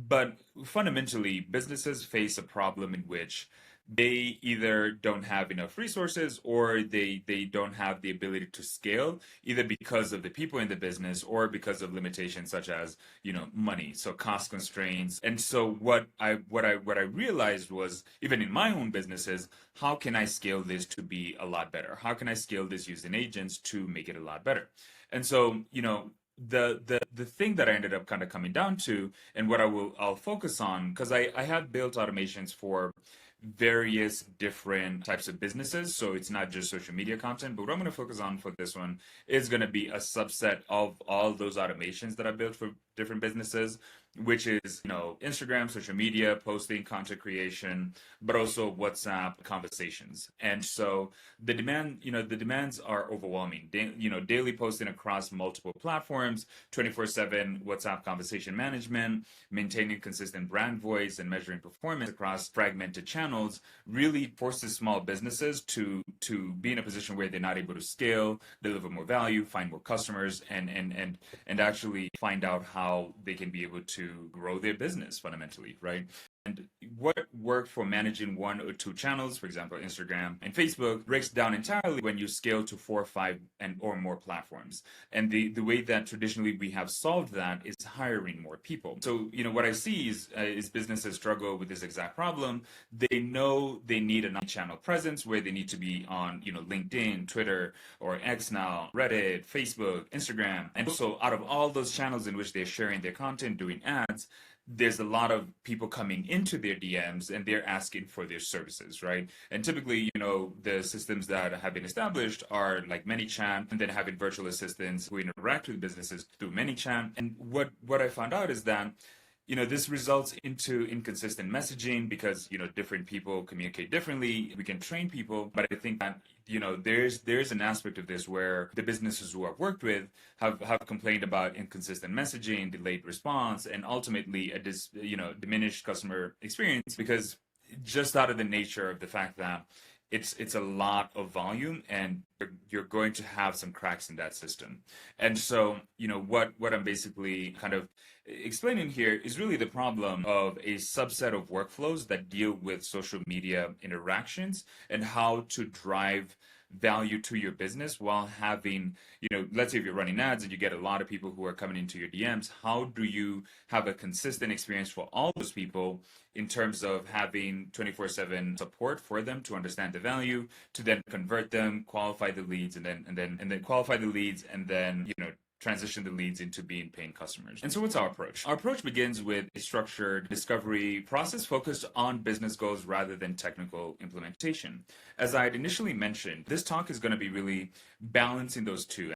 But fundamentally, businesses face a problem in which they either don't have enough resources or they don't have the ability to scale, either because of the people in the business or because of limitations such as, money, so cost constraints. And so what I realized was, even in my own businesses, how can I scale this to be a lot better? How can I scale this using agents to make it a lot better? And so, the thing that I ended up kind of coming down to, and what I'll focus on, because I have built automations for various different types of businesses, so it's not just social media content. But what I'm going to focus on for this one is going to be a subset of all those automations that I built for different businesses, which is, Instagram, social media, posting, content creation, but also WhatsApp conversations. And so the demands are overwhelming. Daily posting across multiple platforms, 24/7 WhatsApp conversation management, maintaining consistent brand voice and measuring performance across fragmented channels really forces small businesses to be in a position where they're not able to scale, deliver more value, find more customers, and actually find out how they can be able to grow their business fundamentally, right? And what worked for managing one or two channels, for example, Instagram and Facebook, breaks down entirely when you scale to four or five and or more platforms. And the way that traditionally we have solved that is hiring more people. So, what I see is businesses struggle with this exact problem. They know they need a channel presence where they need to be on, LinkedIn, Twitter, or X now, Reddit, Facebook, Instagram. And so out of all those channels in which they're sharing their content, doing ads, there's a lot of people coming into their DMs and they're asking for their services, right? And typically, the systems that have been established are like ManyChat, and then having virtual assistants who interact with businesses through ManyChat. And what I found out is that this results into inconsistent messaging because, different people communicate differently. We can train people, but I think that, there's an aspect of this where the businesses who I've worked with have complained about inconsistent messaging, delayed response, and ultimately diminished customer experience because just out of the nature of the fact that it's a lot of volume and you're going to have some cracks in that system. And so, what I'm basically kind of explaining here is really the problem of a subset of workflows that deal with social media interactions and how to drive value to your business while having, let's say if you're running ads and you get a lot of people who are coming into your DMs, how do you have a consistent experience for all those people in terms of having 24/7 support for them to understand the value, to then convert them, qualify the leads, and then qualify the leads, and then, transition the leads into being paying customers. And so what's our approach? Our approach begins with a structured discovery process focused on business goals rather than technical implementation. As I had initially mentioned, this talk is going to be really balancing those two.